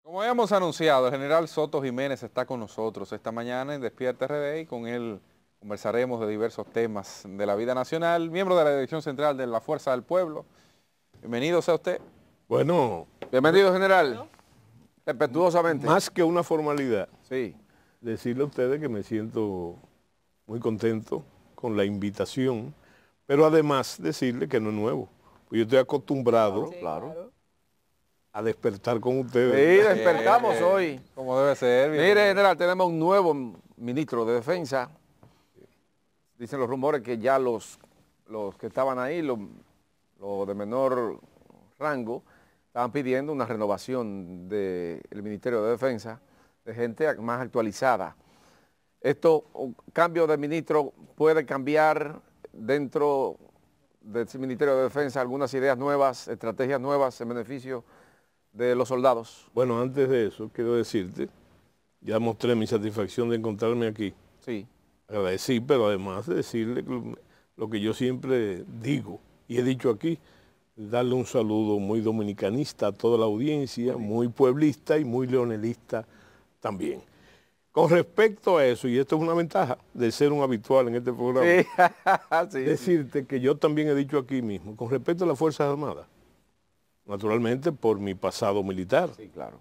Como habíamos anunciado, el general Soto Jiménez está con nosotros esta mañana en Despierta RD y con él conversaremos de diversos temas de la vida nacional, miembro de la Dirección Central de la Fuerza del Pueblo. Bienvenido sea usted. Bueno, Bienvenido, general. Respetuosamente. más que una formalidad, Sí. decirle a ustedes que me siento muy contento con la invitación, pero además decirle que no es nuevo. Pues yo estoy acostumbrado Claro. a despertar con Sí, ustedes. despertamos hoy. Como debe ser. Mire, general, tenemos un nuevo ministro de Defensa. Dicen los rumores que ya los que estaban ahí, los de menor rango, estaban pidiendo una renovación del Ministerio de Defensa, de gente más actualizada. Esto, cambio de ministro, puede cambiar dentro del Ministerio de Defensa algunas ideas nuevas, estrategias nuevas en beneficio de los soldados. Bueno, antes de eso, quiero decirte, ya mostré mi satisfacción de encontrarme aquí. Sí. Agradecí, pero además de decirle lo que yo siempre digo y he dicho aquí, darle un saludo muy dominicanista a toda la audiencia, muy pueblista y muy leonelista también. Con respecto a eso, y esto es una ventaja de ser un habitual en este programa, Sí. decirte que yo también he dicho aquí mismo, con respecto a las Fuerzas Armadas, naturalmente por mi pasado militar. Sí, claro.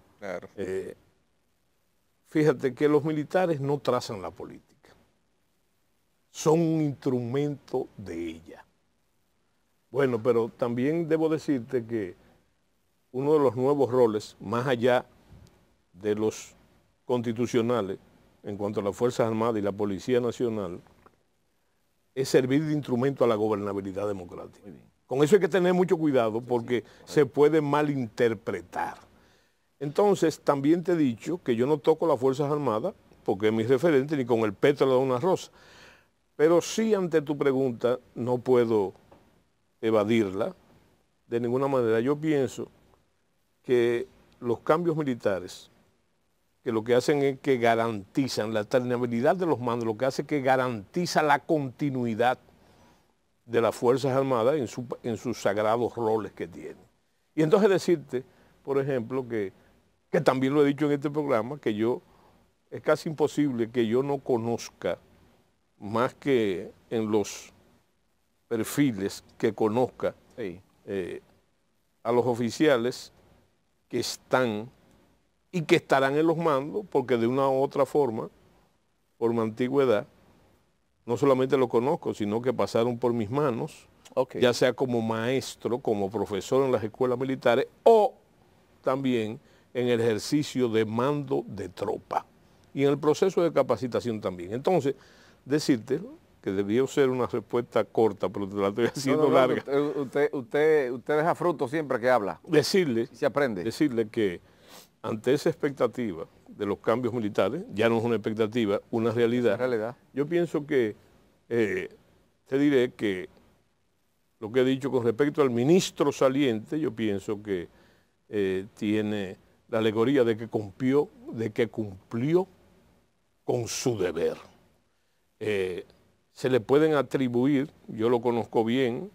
Fíjate que los militares no trazan la política, son un instrumento de ella. Bueno, pero también debo decirte que uno de los nuevos roles, más allá de los constitucionales, en cuanto a las Fuerzas Armadas y la Policía Nacional, es servir de instrumento a la gobernabilidad democrática. Con eso hay que tener mucho cuidado porque se puede malinterpretar. Entonces, también te he dicho que yo no toco las Fuerzas Armadas porque es mi referente ni con el pétalo de una rosa. Pero sí, ante tu pregunta, no puedo evadirla de ninguna manera. Yo pienso que los cambios militares, que lo que hacen es que garantizan la alternabilidad de los mandos, lo que hace es que garantiza la continuidad de las Fuerzas Armadas en sus sagrados roles que tienen. Y entonces decirte, por ejemplo, que también lo he dicho en este programa, que es casi imposible que yo no conozca, más que en los perfiles que conozca, Sí. a los oficiales que están y que estarán en los mandos, porque de una u otra forma, por mi antigüedad, no solamente lo conozco, sino que pasaron por mis manos, ya sea como maestro, como profesor en las escuelas militares o también en el ejercicio de mando de tropa y en el proceso de capacitación también. Entonces, decirte que debió ser una respuesta corta, pero te la estoy haciendo larga. Usted deja fruto siempre que habla. Decirle Se aprende. Decirle que ante esa expectativa de los cambios militares, ya no es una expectativa, una realidad. Yo pienso que, te diré que lo que he dicho con respecto al ministro saliente, yo pienso que tiene la alegoría de que cumplió con su deber. Se le pueden atribuir, yo lo conozco bien,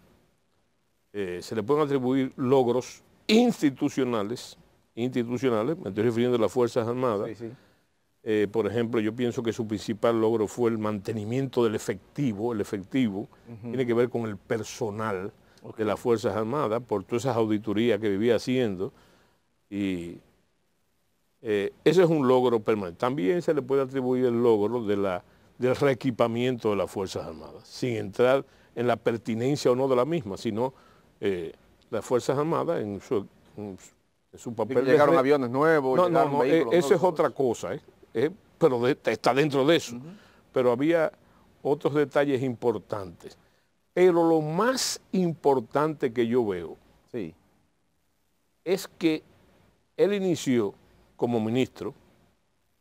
se le pueden atribuir logros institucionales, me estoy refiriendo a las Fuerzas Armadas. Sí, sí. Por ejemplo, yo pienso que su principal logro fue el mantenimiento del efectivo. Tiene que ver con el personal de las Fuerzas Armadas, por todas esas auditorías que vivía haciendo, y ese es un logro permanente. También se le puede atribuir el logro del reequipamiento de las Fuerzas Armadas, sin entrar en la pertinencia o no de la misma, sino las Fuerzas Armadas en su papel. Llegaron aviones nuevos. No, eso es otra cosa, pero está dentro de eso. Pero había otros detalles importantes. Pero lo más importante que yo veo es que él inició como ministro,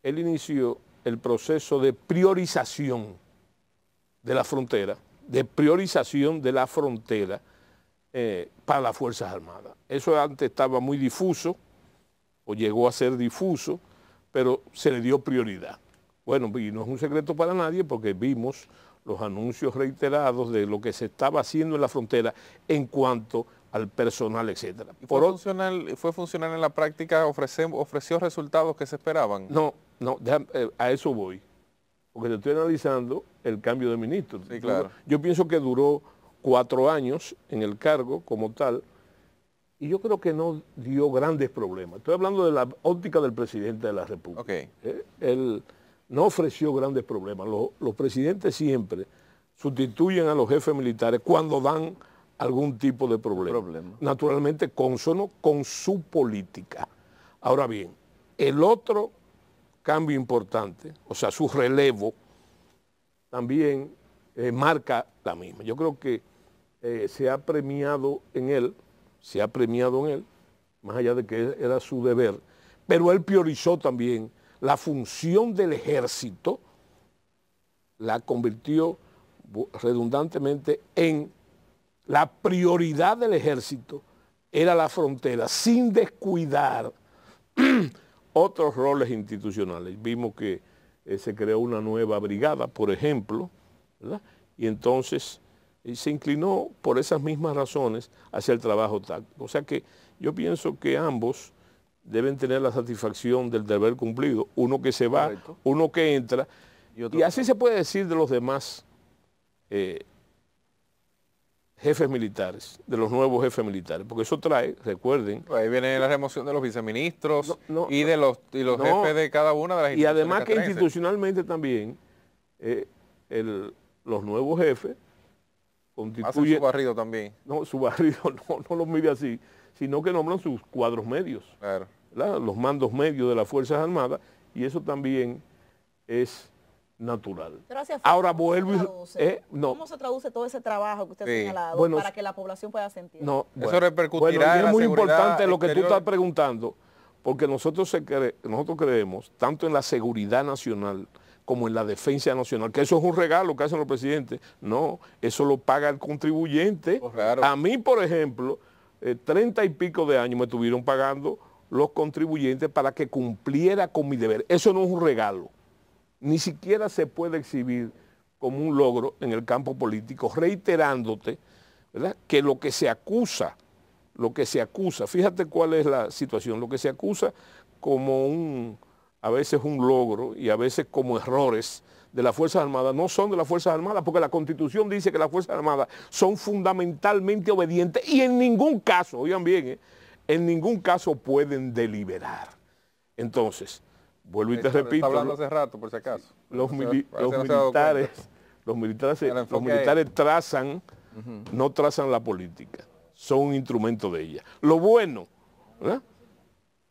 él inició el proceso de priorización de la frontera, para las Fuerzas Armadas. Eso antes estaba muy difuso, o llegó a ser difuso, pero se le dio prioridad. Bueno, y no es un secreto para nadie porque vimos los anuncios reiterados de lo que se estaba haciendo en la frontera en cuanto al personal, etcétera. ¿Y fue funcional en la práctica? ¿Ofreció resultados que se esperaban? No, a eso voy. Porque te estoy analizando el cambio de ministro. Sí, claro. Yo pienso que duró 4 años en el cargo como tal, y yo creo que no dio grandes problemas. Estoy hablando de la óptica del presidente de la República. Okay. Él no ofreció grandes problemas. Los presidentes siempre sustituyen a los jefes militares cuando dan algún tipo de problema. Naturalmente consono con su política. Ahora bien, el otro cambio importante, o sea, su relevo, también marca la misma. Yo creo que se ha premiado en él, más allá de que era su deber, pero él priorizó también la función del ejército, la convirtió redundantemente en la prioridad del ejército, era la frontera, sin descuidar otros roles institucionales. Vimos que se creó una nueva brigada, por ejemplo, ¿verdad? Y entonces se inclinó por esas mismas razones hacia el trabajo táctico. O sea que yo pienso que ambos deben tener la satisfacción del deber cumplido. Uno que se va, correcto, uno que entra. Y así se puede decir de los demás jefes militares, de los nuevos jefes militares, porque eso trae, recuerden... Ahí viene la remoción de los viceministros y de los jefes de cada una de las instituciones. Y además que institucionalmente también los nuevos jefes constituyen... Hacen su barrido también. No, su barrido no lo mide así, sino que nombran sus cuadros medios, claro, los mandos medios de las Fuerzas Armadas, y eso también es natural. Ahora vuelvo ¿Cómo se traduce todo ese trabajo que usted ha señalado para que la población pueda sentir? Eso repercutirá en la es muy importante lo exterior. Que tú estás preguntando, porque nosotros creemos tanto en la seguridad nacional como en la defensa nacional, que eso es un regalo que hacen los presidentes. No, eso lo paga el contribuyente. Claro. A mí, por ejemplo, 30 y pico de años me estuvieron pagando los contribuyentes para que cumpliera con mi deber. Eso no es un regalo. Ni siquiera se puede exhibir como un logro en el campo político, reiterándote, ¿verdad?, que lo que se acusa, fíjate cuál es la situación, lo que se acusa como a veces un logro y a veces como errores de las Fuerzas Armadas, no son de las Fuerzas Armadas, porque la Constitución dice que las Fuerzas Armadas son fundamentalmente obedientes y en ningún caso, oigan bien, en ningún caso pueden deliberar. Entonces, vuelvo y te repito. Está hablando hace rato, por si acaso. Los militares trazan, no trazan la política, son un instrumento de ella. Lo bueno, ¿verdad?,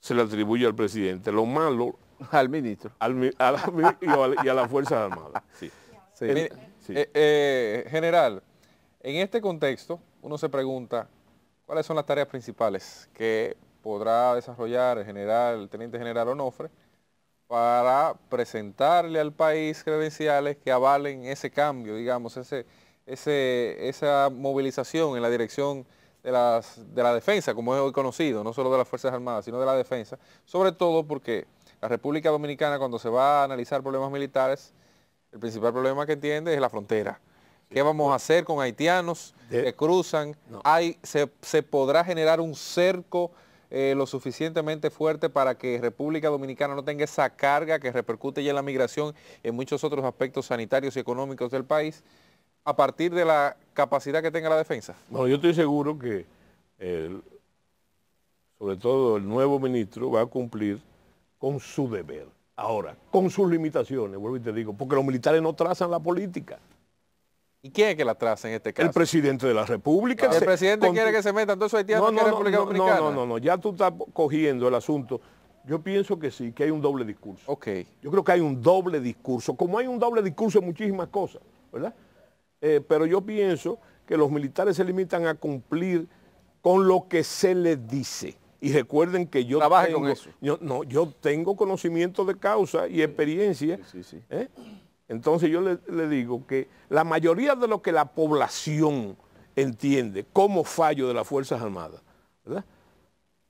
se le atribuye al presidente, lo malo al ministro y a las Fuerzas Armadas. Sí. Sí. General, en este contexto uno se pregunta cuáles son las tareas principales que podrá desarrollar el teniente general Onofre para presentarle al país credenciales que avalen ese cambio, digamos, esa movilización en la dirección de la defensa, como es hoy conocido, no solo de las Fuerzas Armadas, sino de la defensa, sobre todo porque la República Dominicana, cuando se va a analizar problemas militares, el principal problema que entiende es la frontera. Sí. ¿Qué vamos a hacer con haitianos que cruzan? No. ¿Se podrá generar un cerco lo suficientemente fuerte para que República Dominicana no tenga esa carga que repercute ya en la migración y en muchos otros aspectos sanitarios y económicos del país, a partir de la capacidad que tenga la defensa? Bueno, yo estoy seguro que sobre todo el nuevo ministro va a cumplir con su deber. Ahora, con sus limitaciones, vuelvo y te digo, porque los militares no trazan la política. ¿Y quién es que la traza en este caso? El presidente de la República. ¿El presidente quiere que se metan todos esos haitianos en la República Dominicana? No, ya tú estás cogiendo el asunto. Yo pienso que sí, que hay un doble discurso. Ok. Yo creo que hay un doble discurso, como hay un doble discurso en muchísimas cosas, ¿verdad? Pero yo pienso que los militares se limitan a cumplir con lo que se les dice. Y recuerden que yo tengo conocimiento de causa y experiencia. Sí. Entonces yo le digo que la mayoría de lo que la población entiende como fallo de las Fuerzas Armadas, ¿verdad?,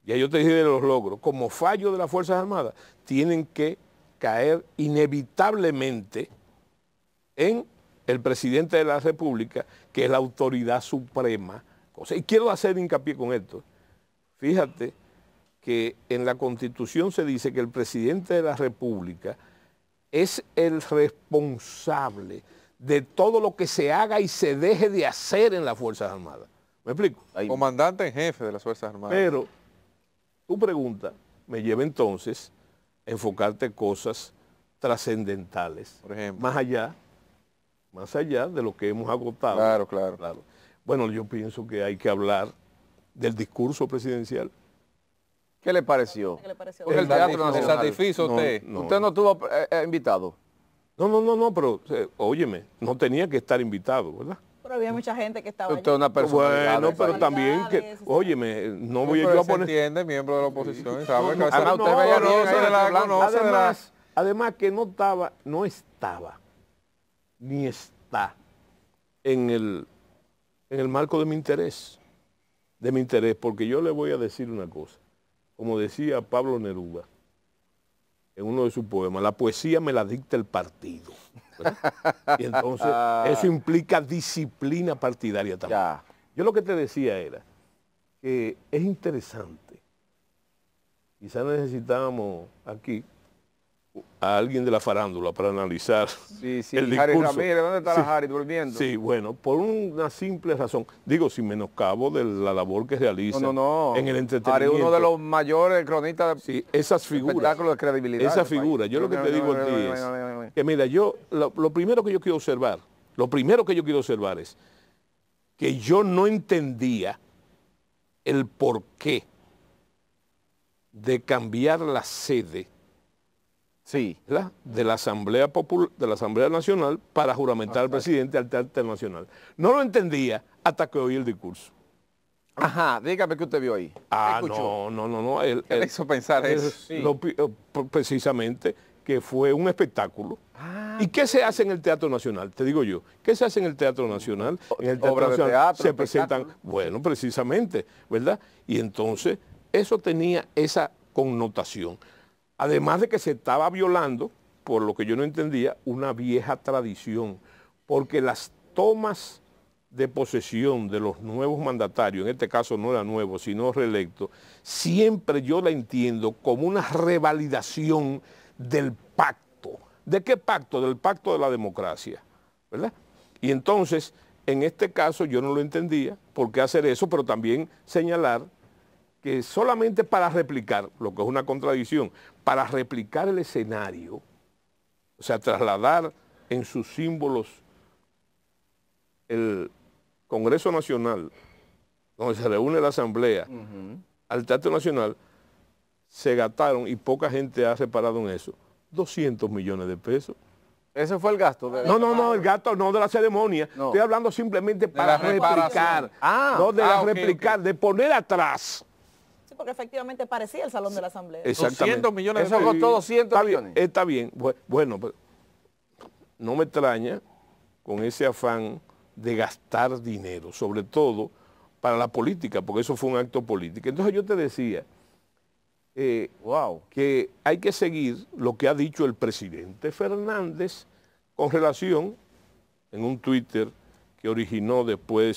ya yo te dije de los logros, como fallo de las Fuerzas Armadas, tienen que caer inevitablemente en el presidente de la República, que es la autoridad suprema cosas. Y quiero hacer hincapié con esto. Fíjate que en la Constitución se dice que el presidente de la República es el responsable de todo lo que se haga y se deje de hacer en las Fuerzas Armadas. ¿Me explico? Comandante en jefe de las Fuerzas Armadas. Pero tu pregunta me lleva entonces a enfocarte cosas trascendentales. Por ejemplo. Más allá de lo que hemos agotado. Claro. Bueno, yo pienso que hay que hablar del discurso presidencial. ¿Qué le pareció? ¿Qué le pareció? El Teatro ¿Le Nacional. satisfizo usted? No. ¿Usted no estuvo invitado? No, pero óyeme, no tenía que estar invitado, ¿verdad? Pero había mucha gente que estaba Usted es allí. una personalidad. Bueno, pero también que, óyeme, no voy yo a poner... entiende, miembro de la oposición, ¿sabe? No, Además, usted veía bien ahí en el blanco. Además que no estaba, ni está en el marco de mi interés, porque yo le voy a decir una cosa, como decía Pablo Neruda en uno de sus poemas, la poesía me la dicta el partido, ¿verdad? Y entonces eso implica disciplina partidaria también. Ya. Yo lo que te decía era que es interesante, quizás necesitábamos aquí a alguien de la farándula para analizar Sí, el discurso. Harry Ramírez, ¿dónde está la Harry durmiendo? Sí, bueno, por una simple razón. Digo, sin menoscabo de la labor que realiza No. en el entretenimiento. Harry es uno de los mayores cronistas de sí, esas figuras. espectáculos de credibilidad. Esa figura. Yo lo que te digo a ti es que, mira, lo primero que yo quiero observar es que yo no entendía el porqué de cambiar la sede Sí. ¿verdad? de la Asamblea Nacional para juramentar al presidente al Teatro Nacional. No lo entendía hasta que oí el discurso. Ajá, dígame qué usted vio ahí. No. ¿Qué le hizo pensar eso? Sí. Precisamente que fue un espectáculo. ¿Y qué se hace en el Teatro Nacional? Te digo yo, ¿qué se hace en el Teatro Nacional? En el Teatro Obras de Nacional teatro, se presentan, bueno, precisamente, ¿verdad? Y entonces eso tenía esa connotación. Además de que se estaba violando, por lo que yo no entendía, una vieja tradición, porque las tomas de posesión de los nuevos mandatarios, en este caso no era nuevo, sino reelecto, siempre yo la entiendo como una revalidación del pacto. ¿De qué pacto? Del pacto de la democracia, ¿verdad? Y entonces, en este caso yo no lo entendía, por qué hacer eso, pero también señalar que solamente para replicar, lo que es una contradicción, para replicar el escenario, o sea, trasladar en sus símbolos el Congreso Nacional, donde se reúne la Asamblea, al Teatro Nacional, se gastaron, y poca gente ha reparado en eso, 200 millones de pesos. ¿Ese fue el gasto? No, el gasto no de la ceremonia. No. Estoy hablando simplemente para replicar. Replicar, de poner atrás. Sí, porque efectivamente parecía el Salón de la Asamblea. 200 millones de pesos. Eso costó 200 millones. Está bien. Bueno, pero no me extraña con ese afán de gastar dinero, sobre todo para la política, porque eso fue un acto político. Entonces yo te decía que hay que seguir lo que ha dicho el presidente Fernández con relación en un Twitter que originó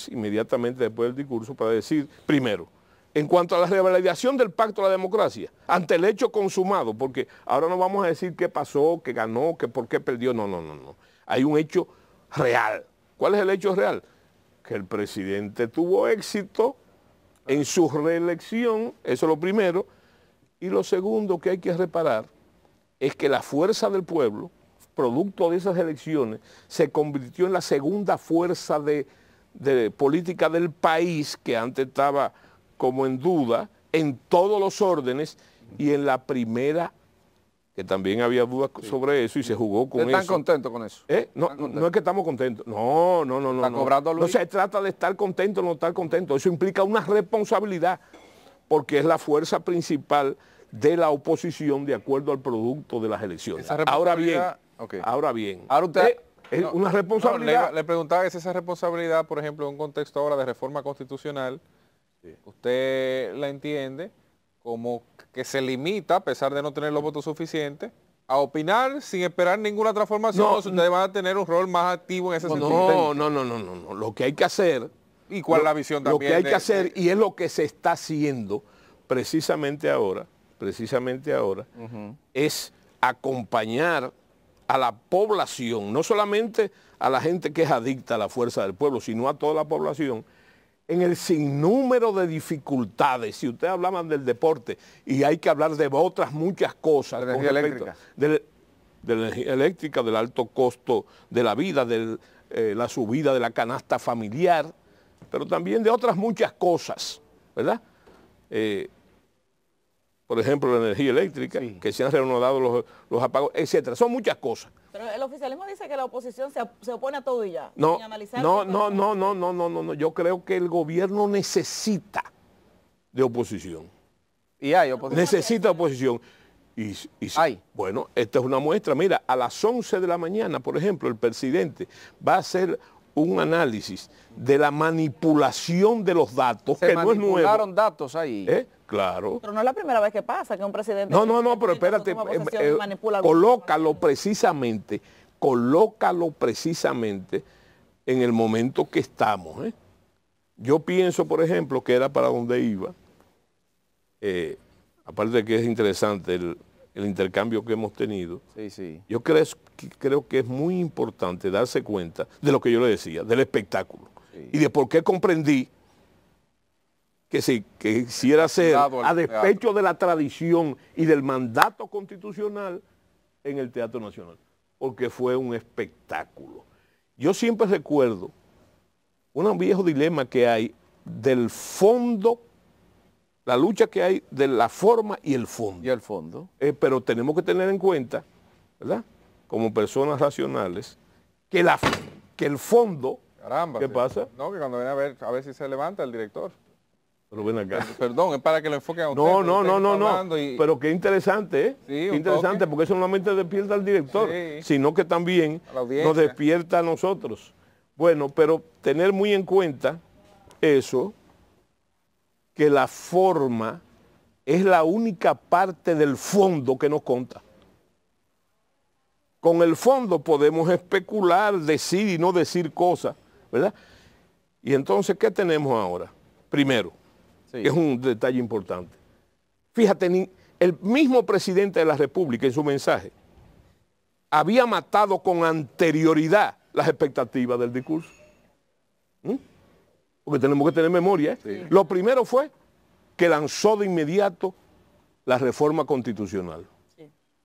inmediatamente después del discurso, para decir, primero, en cuanto a la revalidación del pacto de la democracia, ante el hecho consumado, porque ahora no vamos a decir qué pasó, qué ganó, que por qué perdió, no. Hay un hecho real. ¿Cuál es el hecho real? Que el presidente tuvo éxito en su reelección, eso es lo primero, y lo segundo que hay que reparar es que la fuerza del pueblo, producto de esas elecciones, se convirtió en la segunda fuerza de política del país, que antes estaba como en duda, en todos los órdenes, y en la primera, que también había dudas sobre eso, y se jugó con eso. ¿Están contentos con eso? No es que estamos contentos. No. ¿Está cobrando Luis? No se trata de estar contento o no estar contento. Eso implica una responsabilidad, porque es la fuerza principal de la oposición de acuerdo al producto de las elecciones. Ahora bien, es una responsabilidad. Le preguntaba si esa responsabilidad, por ejemplo, en un contexto ahora de reforma constitucional, usted la entiende como que se limita, a pesar de no tener los votos suficientes, a opinar sin esperar ninguna transformación, o si ustedes van a tener un rol más activo en ese sentido. No. Lo que hay que hacer ¿Y cuál es la visión también? Lo que hay que hacer, y es lo que se está haciendo precisamente ahora, es acompañar a la población, no solamente a la gente que es adicta a la fuerza del pueblo, sino a toda la población, en el sinnúmero de dificultades. Si ustedes hablaban del deporte, y hay que hablar de otras muchas cosas. De energía eléctrica. De la energía eléctrica, del alto costo de la vida, de la subida de la canasta familiar, pero también de otras muchas cosas, ¿verdad? Por ejemplo, la energía eléctrica, sí, que se han reanudado los apagos, etcétera. Son muchas cosas. Pero el oficialismo dice que la oposición se opone a todo y ya. No, sin analizar no. Yo creo que el gobierno necesita de oposición. Y hay oposición. Necesita oposición. Y hay. Bueno, esta es una muestra. Mira, a las 11 de la mañana, por ejemplo, el presidente va a hacer un análisis de la manipulación de los datos, que no es nuevo. Se manipularon datos ahí. Claro. Pero no es la primera vez que pasa que un presidente... No, pero espérate, colócalo precisamente en el momento que estamos. Yo pienso, por ejemplo, que era para donde iba, aparte de que es interesante el intercambio que hemos tenido, sí. Yo creo que es muy importante darse cuenta de lo que yo le decía, del espectáculo, sí, y de por qué comprendí que si quisiera ser a despecho de la tradición y del mandato constitucional en el Teatro Nacional, porque fue un espectáculo. Yo siempre recuerdo un viejo dilema que hay del fondo, la lucha que hay de la forma y el fondo. Y el fondo. Pero tenemos que tener en cuenta, ¿verdad?, como personas racionales, que el fondo... Caramba, ¿qué pasa? No, que cuando viene a ver si se levanta el director. Pero ven acá. Perdón, es para que lo enfoquen a usted. No. Pero qué interesante, ¿eh? Sí, qué interesante, porque eso no solamente despierta al director, sí, sino que también nos despierta a nosotros. Bueno, pero tener muy en cuenta eso, que la forma es la única parte del fondo que nos conta. Con el fondo podemos especular, decir y no decir cosas, ¿verdad? Y entonces, ¿qué tenemos ahora? Primero, que es un detalle importante. Fíjate, el mismo presidente de la República en su mensaje había matado con anterioridad las expectativas del discurso. Porque tenemos que tener memoria, ¿eh? Sí. Lo primero fue que lanzó de inmediato la reforma constitucional,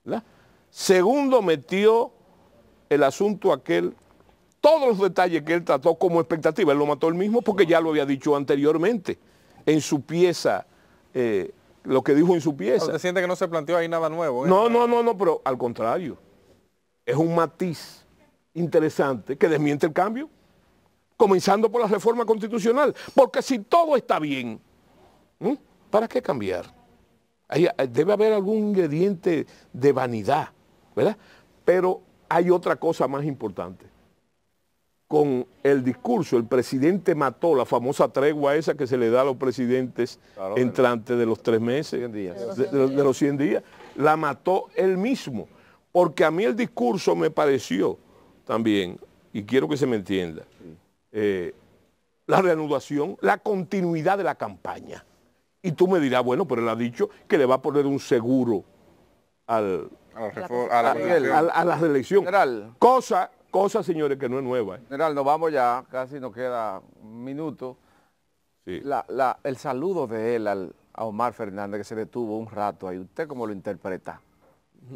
¿verdad? Segundo, metió el asunto aquel, todos los detalles que él trató como expectativa, él lo mató él mismo porque ya lo había dicho anteriormente en su pieza, lo que dijo en su pieza. ¿Usted siente que no se planteó ahí nada nuevo? No, pero al contrario, es un matiz interesante que desmiente el cambio, comenzando por la reforma constitucional, porque si todo está bien, ¿para qué cambiar? Debe haber algún ingrediente de vanidad, ¿verdad? Pero hay otra cosa más importante. Con el discurso, el presidente mató la famosa tregua esa que se le da a los presidentes entrantes de los 3 meses, 100 días. De los 100 días, la mató él mismo, porque a mí el discurso me pareció también, y quiero que se me entienda, la reanudación, la continuidad de la campaña. Y tú me dirás, bueno, pero él ha dicho que le va a poner un seguro a la reelección. General. Cosa, señores, que no es nueva. General, nos vamos ya, casi nos queda un minuto. Sí. El saludo de él a Omar Fernández, que se detuvo un rato ahí, ¿usted cómo lo interpreta?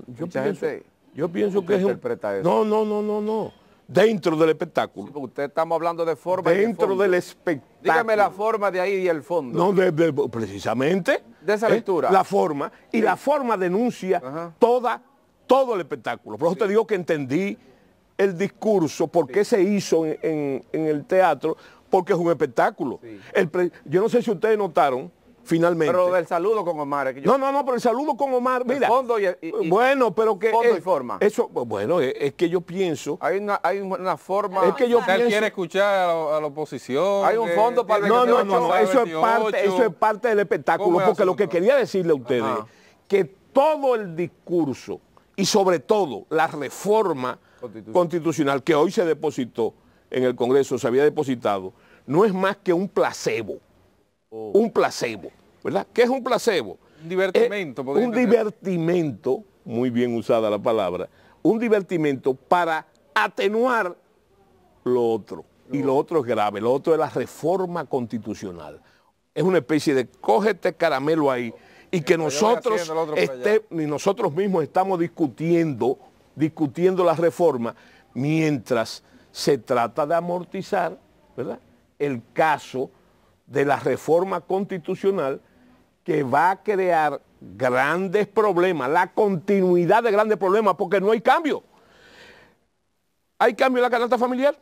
Yo pienso que es eso. No. Dentro del espectáculo. Sí, porque usted estamos hablando de forma dentro y de fondo. Del espectáculo. Dígame la forma de ahí y el fondo. No, precisamente. De esa lectura. La forma. Y la forma denuncia todo el espectáculo. Por eso te digo que entendí el discurso, por qué se hizo en el teatro, porque es un espectáculo. Sí. Yo no sé si ustedes notaron, finalmente. Pero del saludo con Omar. Es que No, pero el saludo con Omar, mira. Fondo y bueno, pero que... Fondo y forma. Eso, bueno, es que yo pienso... Hay una forma... Es que yo pienso... Él quiere escuchar a la oposición. Hay un fondo para el 28. No, eso es parte del espectáculo, porque lo que quería decirle a ustedes que todo el discurso y sobre todo la reforma constitucional que hoy se depositó en el Congreso, se había depositado, no es más que un placebo. Un placebo, ¿verdad? ¿Qué es un placebo? Un divertimento. Un divertimento, muy bien usada la palabra, un divertimento para atenuar lo otro. Y lo otro es grave, lo otro es la reforma constitucional. Es una especie de cógete caramelo ahí y que nosotros, ni nosotros mismos estamos discutiendo la reforma mientras se trata de amortizar, ¿verdad?, el caso de la reforma constitucional que va a crear grandes problemas, la continuidad de grandes problemas, porque no hay cambio. ¿Hay cambio en la canasta familiar?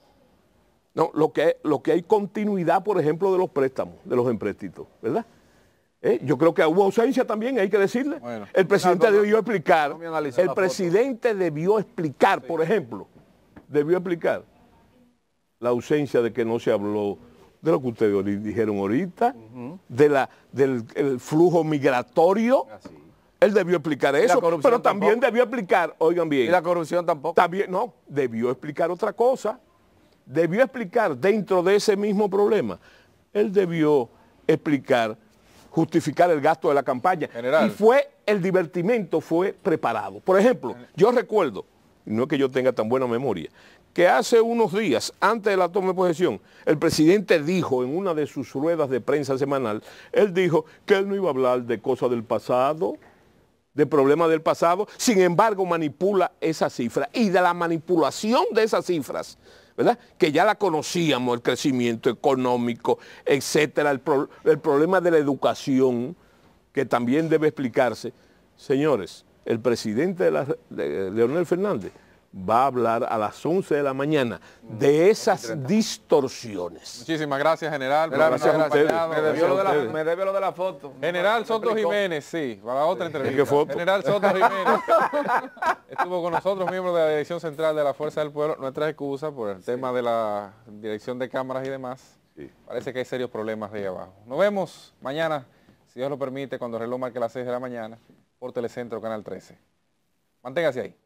No, lo que hay continuidad, por ejemplo, de los préstamos, de los empréstitos, ¿verdad? Yo creo que hubo ausencia también, hay que decirle. Bueno, el presidente debió explicar, por ejemplo, debió explicar la ausencia de que no se habló de lo que ustedes dijeron ahorita, del flujo migratorio. Él debió explicar eso, pero también debió explicar, oigan bien. ¿Y la corrupción tampoco? También, no, debió explicar otra cosa. Debió explicar dentro de ese mismo problema. Él debió explicar, justificar el gasto de la campaña. General. Y el divertimento fue preparado. Por ejemplo, yo recuerdo, no es que yo tenga tan buena memoria, que hace unos días, antes de la toma de posesión, el presidente dijo en una de sus ruedas de prensa semanal, él dijo que él no iba a hablar de cosas del pasado, de problemas del pasado, sin embargo manipula esas cifras. Y de la manipulación de esas cifras, ¿verdad?, que ya la conocíamos, el crecimiento económico, etcétera, el problema de la educación, que también debe explicarse. Señores, el presidente de Leonel Fernández va a hablar a las 11 de la mañana de esas distorsiones. Muchísimas gracias, general. Gracias a ustedes. Me debe lo de la foto. General Soto Jiménez, sí, para otra entrevista. ¿Qué foto? General Soto Jiménez estuvo con nosotros, miembro de la Dirección Central de la Fuerza del Pueblo. Nuestra excusa por el tema de la dirección de cámaras y demás. Sí. Parece que hay serios problemas de ahí abajo. Nos vemos mañana, si Dios lo permite, cuando el reloj marque las 6 de la mañana, por Telecentro, Canal 13. Manténgase ahí.